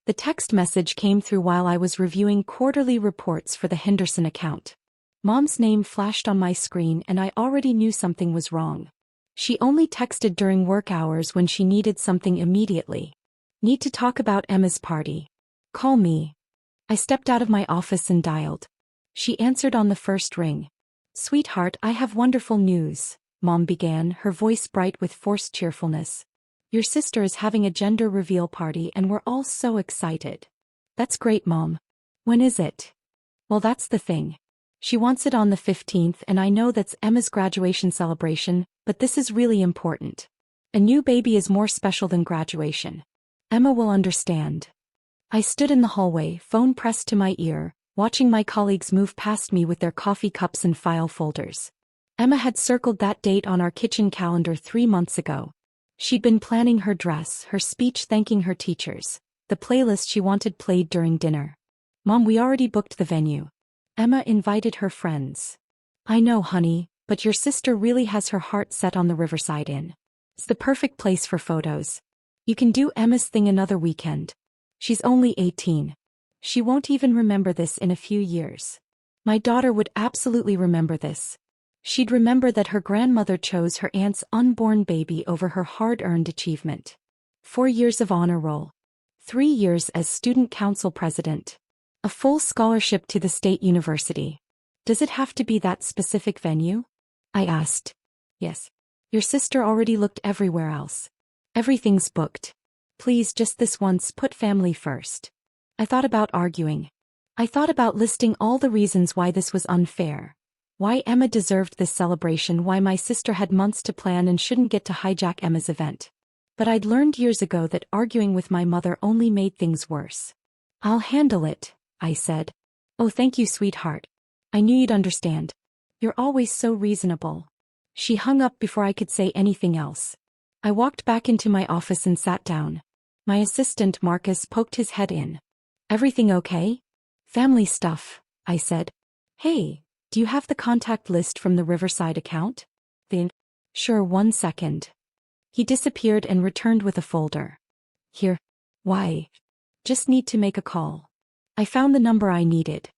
The text message came through while I was reviewing quarterly reports for the Henderson account. Mom's name flashed on my screen and I already knew something was wrong. She only texted during work hours when she needed something immediately. Need to talk about Emma's party. Call me. I stepped out of my office and dialed. She answered on the first ring. Sweetheart, I have wonderful news, Mom began, her voice bright with forced cheerfulness. Your sister is having a gender reveal party and we're all so excited. That's great, Mom. When is it? Well, that's the thing. She wants it on the 15th and I know that's Emma's graduation celebration, but this is really important. A new baby is more special than graduation. Emma will understand. I stood in the hallway, phone pressed to my ear, watching my colleagues move past me with their coffee cups and file folders. Emma had circled that date on our kitchen calendar 3 months ago. She'd been planning her dress, her speech thanking her teachers, the playlist she wanted played during dinner. Mom, we already booked the venue. Emma invited her friends. I know, honey, but your sister really has her heart set on the Riverside Inn. It's the perfect place for photos. You can do Emma's thing another weekend. She's only 18. She won't even remember this in a few years. My daughter would absolutely remember this. She'd remember that her grandmother chose her aunt's unborn baby over her hard-earned achievement. 4 years of honor roll. 3 years as student council president. A full scholarship to the state university. Does it have to be that specific venue? I asked. Yes. Your sister already looked everywhere else. Everything's booked. Please, just this once, put family first. I thought about arguing. I thought about listing all the reasons why this was unfair. Why Emma deserved this celebration, why my sister had months to plan and shouldn't get to hijack Emma's event. But I'd learned years ago that arguing with my mother only made things worse. I'll handle it, I said. Oh, thank you, sweetheart. I knew you'd understand. You're always so reasonable. She hung up before I could say anything else. I walked back into my office and sat down. My assistant Marcus poked his head in. Everything okay? Family stuff, I said. Hey, do you have the contact list from the Riverside account? Then, sure, 1 second. He disappeared and returned with a folder. Here. Why? Just need to make a call. I found the number I needed.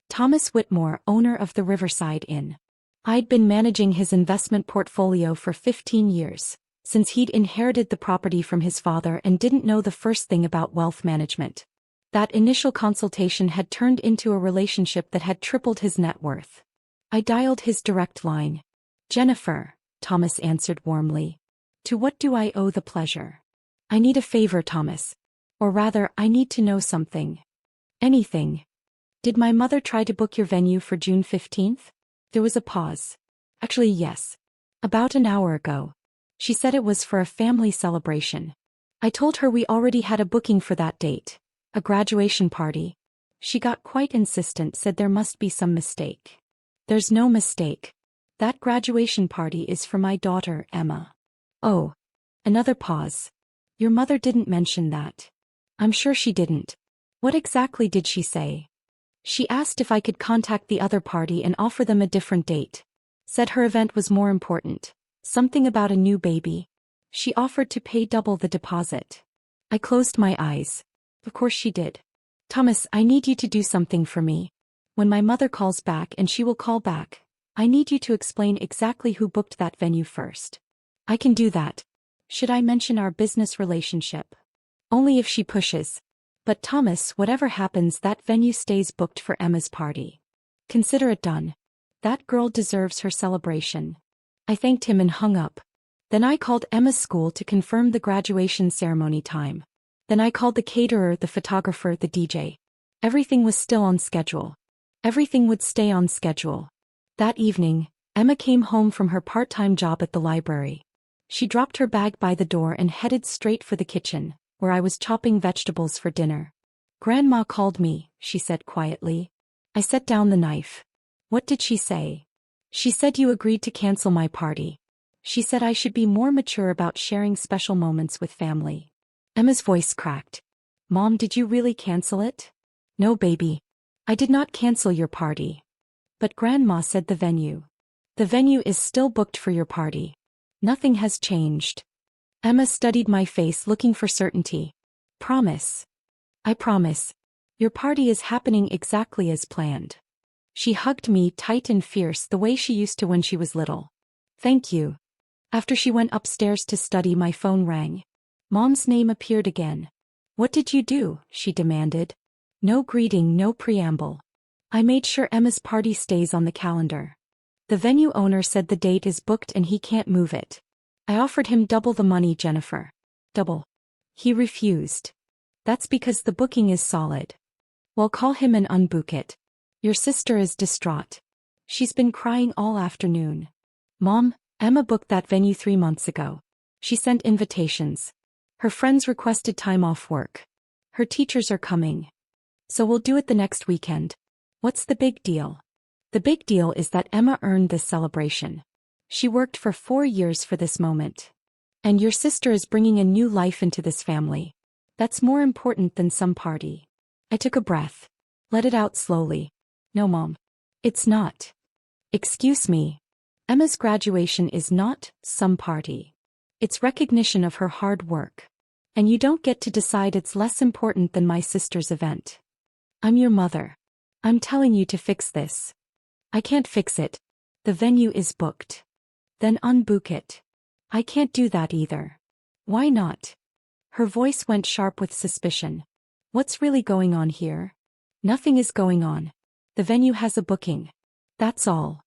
Thomas Whitmore, owner of the Riverside Inn. I'd been managing his investment portfolio for 15 years, since he'd inherited the property from his father and didn't know the first thing about wealth management. That initial consultation had turned into a relationship that had tripled his net worth. I dialed his direct line. Jennifer, Thomas answered warmly. To what do I owe the pleasure? I need a favor, Thomas. Or rather, I need to know something. Anything. Did my mother try to book your venue for June 15th? There was a pause. Actually, yes. About an hour ago. She said it was for a family celebration. I told her we already had a booking for that date. A graduation party. She got quite insistent, said there must be some mistake. There's no mistake. That graduation party is for my daughter, Emma. Oh. Another pause. Your mother didn't mention that. I'm sure she didn't. What exactly did she say? She asked if I could contact the other party and offer them a different date. Said her event was more important. Something about a new baby. She offered to pay double the deposit. I closed my eyes. Of course she did. Thomas, I need you to do something for me. When my mother calls back, and she will call back, I need you to explain exactly who booked that venue first. I can do that. Should I mention our business relationship? Only if she pushes. But Thomas, whatever happens, that venue stays booked for Emma's party. Consider it done. That girl deserves her celebration. I thanked him and hung up. Then I called Emma's school to confirm the graduation ceremony time. Then I called the caterer, the photographer, the DJ. Everything was still on schedule. Everything would stay on schedule. That evening, Emma came home from her part-time job at the library. She dropped her bag by the door and headed straight for the kitchen, where I was chopping vegetables for dinner. Grandma called me, she said quietly. I set down the knife. What did she say? She said you agreed to cancel my party. She said I should be more mature about sharing special moments with family. Emma's voice cracked. Mom, did you really cancel it? No, baby. I did not cancel your party. But Grandma said the venue. The venue is still booked for your party. Nothing has changed. Emma studied my face, looking for certainty. Promise. I promise. Your party is happening exactly as planned. She hugged me tight and fierce the way she used to when she was little. Thank you. After she went upstairs to study, my phone rang. Mom's name appeared again. What did you do? She demanded. No greeting, no preamble. I made sure Emma's party stays on the calendar. The venue owner said the date is booked and he can't move it. I offered him double the money, Jennifer. Double. He refused. That's because the booking is solid. Well, call him and unbook it. Your sister is distraught. She's been crying all afternoon. Mom, Emma booked that venue 3 months ago. She sent invitations. Her friends requested time off work. Her teachers are coming. So we'll do it the next weekend. What's the big deal? The big deal is that Emma earned this celebration. She worked for 4 years for this moment. And your sister is bringing a new life into this family. That's more important than some party. I took a breath. Let it out slowly. No, Mom. It's not. Excuse me. Emma's graduation is not some party. It's recognition of her hard work. And you don't get to decide it's less important than my sister's event. I'm your mother. I'm telling you to fix this. I can't fix it. The venue is booked. Then unbook it. I can't do that either. Why not? Her voice went sharp with suspicion. What's really going on here? Nothing is going on. The venue has a booking. That's all.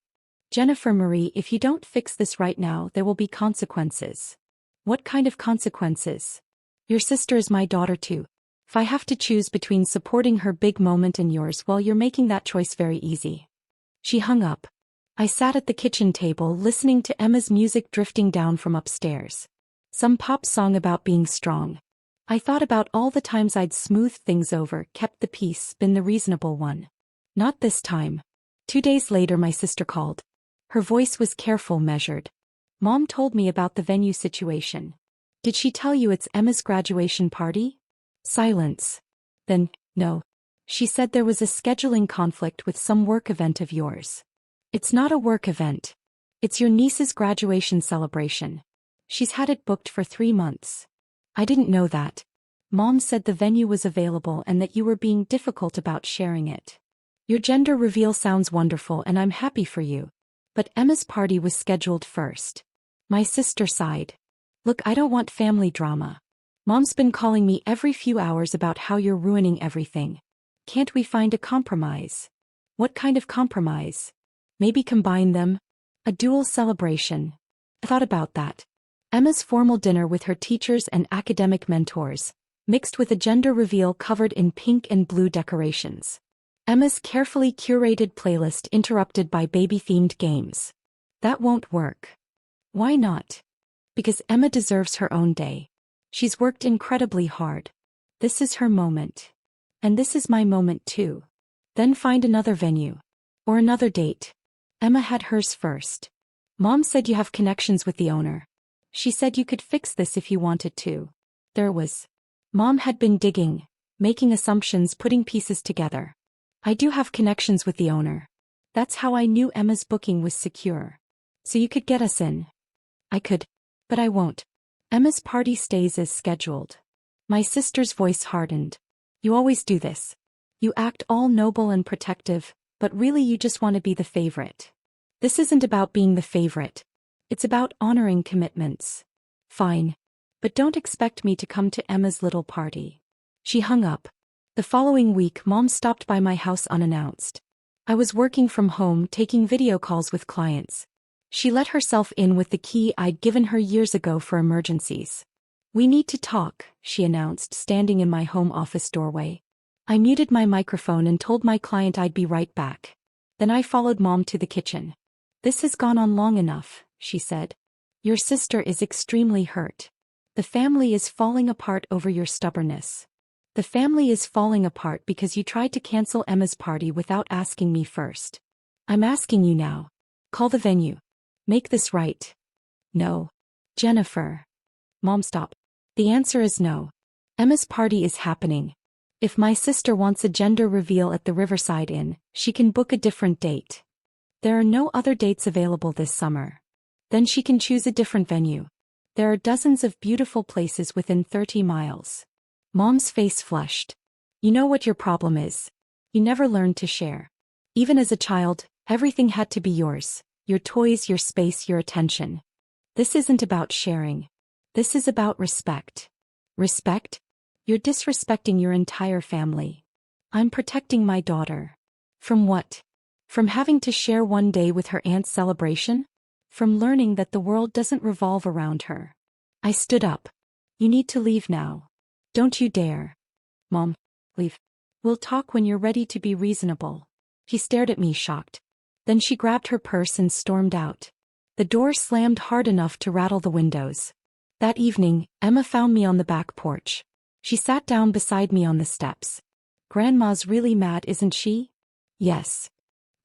Jennifer Marie, if you don't fix this right now, there will be consequences. What kind of consequences? Your sister is my daughter too. If I have to choose between supporting her big moment and yours, well, you're making that choice very easy. She hung up. I sat at the kitchen table listening to Emma's music drifting down from upstairs. Some pop song about being strong. I thought about all the times I'd smoothed things over, kept the peace, been the reasonable one. Not this time. 2 days later, my sister called. Her voice was careful, measured. Mom told me about the venue situation. Did she tell you it's Emma's graduation party? Silence. Then, no. She said there was a scheduling conflict with some work event of yours. It's not a work event. It's your niece's graduation celebration. She's had it booked for 3 months. I didn't know that. Mom said the venue was available and that you were being difficult about sharing it. Your gender reveal sounds wonderful and I'm happy for you. But Emma's party was scheduled first. My sister sighed. Look, I don't want family drama. Mom's been calling me every few hours about how you're ruining everything. Can't we find a compromise? What kind of compromise? Maybe combine them? A dual celebration. I thought about that. Emma's formal dinner with her teachers and academic mentors, mixed with a gender reveal covered in pink and blue decorations. Emma's carefully curated playlist interrupted by baby-themed games. That won't work. Why not? Because Emma deserves her own day. She's worked incredibly hard. This is her moment. And this is my moment too. Then find another venue. Or another date. Emma had hers first. Mom said you have connections with the owner. She said you could fix this if you wanted to. There was. Mom had been digging, making assumptions, putting pieces together. I do have connections with the owner. That's how I knew Emma's booking was secure. So you could get us in. I could. But I won't. Emma's party stays as scheduled. My sister's voice hardened. You always do this. You act all noble and protective, but really you just want to be the favorite. This isn't about being the favorite. It's about honoring commitments. Fine. But don't expect me to come to Emma's little party. She hung up. The following week, Mom stopped by my house unannounced. I was working from home, taking video calls with clients. She let herself in with the key I'd given her years ago for emergencies. We need to talk, she announced, standing in my home office doorway. I muted my microphone and told my client I'd be right back. Then I followed Mom to the kitchen. This has gone on long enough, she said. Your sister is extremely hurt. The family is falling apart over your stubbornness. The family is falling apart because you tried to cancel Emma's party without asking me first. I'm asking you now. Call the venue. Make this right. No. Jennifer. Mom, stop. The answer is no. Emma's party is happening. If my sister wants a gender reveal at the Riverside Inn, she can book a different date. There are no other dates available this summer. Then she can choose a different venue. There are dozens of beautiful places within 30 miles. Mom's face flushed. You know what your problem is? You never learned to share. Even as a child, everything had to be yours. Your toys, your space, your attention. This isn't about sharing. This is about respect. Respect? You're disrespecting your entire family. I'm protecting my daughter. From what? From having to share one day with her aunt's celebration? From learning that the world doesn't revolve around her. I stood up. You need to leave now. Don't you dare. Mom, leave. We'll talk when you're ready to be reasonable. She stared at me shocked. Then she grabbed her purse and stormed out. The door slammed hard enough to rattle the windows. That evening, Emma found me on the back porch. She sat down beside me on the steps. Grandma's really mad, isn't she? Yes.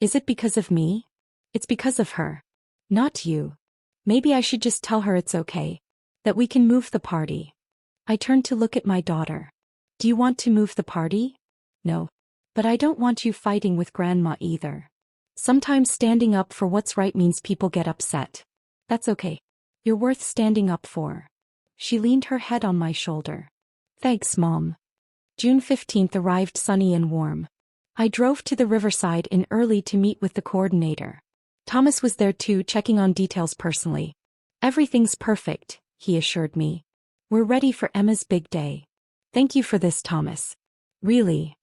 Is it because of me? It's because of her. Not you. Maybe I should just tell her it's okay. That we can move the party. I turned to look at my daughter. Do you want to move the party? No. But I don't want you fighting with Grandma either. Sometimes standing up for what's right means people get upset. That's okay. You're worth standing up for. She leaned her head on my shoulder. Thanks, Mom. June 15th arrived sunny and warm. I drove to the riverside in early to meet with the coordinator. Thomas was there too, checking on details personally. Everything's perfect, he assured me. We're ready for Emma's big day. Thank you for this, Thomas. Really?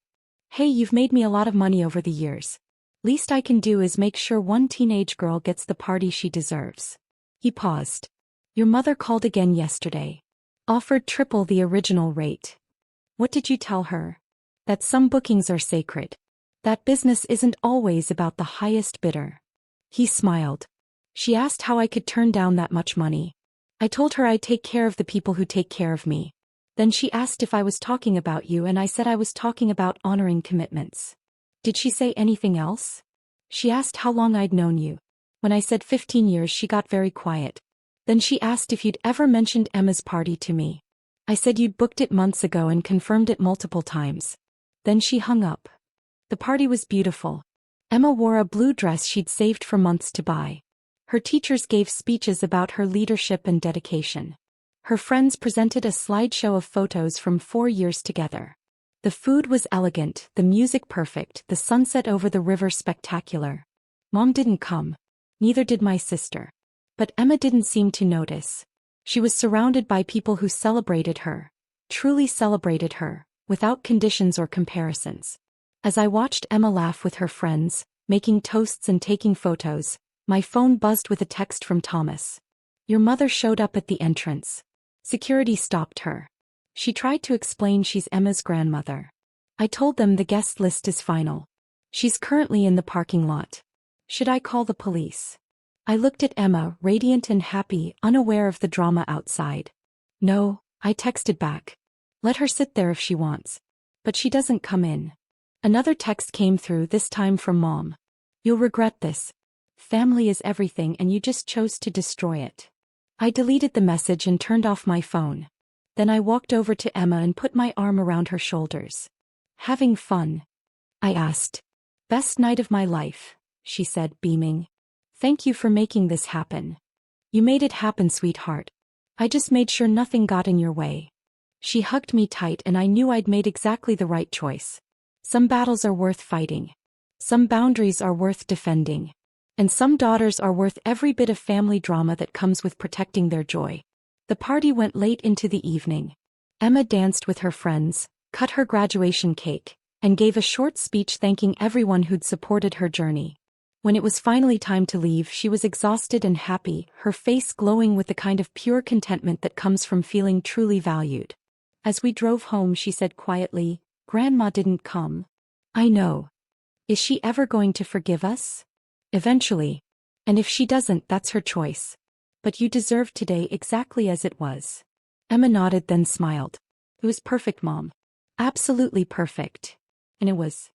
Hey, you've made me a lot of money over the years. Least I can do is make sure one teenage girl gets the party she deserves. He paused. Your mother called again yesterday. Offered triple the original rate. What did you tell her? That some bookings are sacred. That business isn't always about the highest bidder. He smiled. She asked how I could turn down that much money. I told her I'd take care of the people who take care of me. Then she asked if I was talking about you, and I said I was talking about honoring commitments. Did she say anything else? She asked how long I'd known you. When I said 15 years, she got very quiet. Then she asked if you'd ever mentioned Emma's party to me. I said you'd booked it months ago and confirmed it multiple times. Then she hung up. The party was beautiful. Emma wore a blue dress she'd saved for months to buy. Her teachers gave speeches about her leadership and dedication. Her friends presented a slideshow of photos from 4 years together. The food was elegant, the music perfect, the sunset over the river spectacular. Mom didn't come. Neither did my sister. But Emma didn't seem to notice. She was surrounded by people who celebrated her. Truly celebrated her, without conditions or comparisons. As I watched Emma laugh with her friends, making toasts and taking photos, my phone buzzed with a text from Thomas. Your mother showed up at the entrance. Security stopped her. She tried to explain she's Emma's grandmother. I told them the guest list is final. She's currently in the parking lot. Should I call the police? I looked at Emma, radiant and happy, unaware of the drama outside. No, I texted back. Let her sit there if she wants. But she doesn't come in. Another text came through, this time from Mom. You'll regret this. Family is everything and you just chose to destroy it. I deleted the message and turned off my phone. Then I walked over to Emma and put my arm around her shoulders. Having fun? I asked. Best night of my life, she said, beaming. Thank you for making this happen. You made it happen, sweetheart. I just made sure nothing got in your way. She hugged me tight and I knew I'd made exactly the right choice. Some battles are worth fighting. Some boundaries are worth defending. And some daughters are worth every bit of family drama that comes with protecting their joy. The party went late into the evening. Emma danced with her friends, cut her graduation cake, and gave a short speech thanking everyone who'd supported her journey. When it was finally time to leave, she was exhausted and happy, her face glowing with the kind of pure contentment that comes from feeling truly valued. As we drove home, she said quietly, Grandma didn't come. I know. Is she ever going to forgive us? Eventually. And if she doesn't, that's her choice. But you deserved today exactly as it was. Emma nodded, then smiled. It was perfect, Mom. Absolutely perfect. And it was.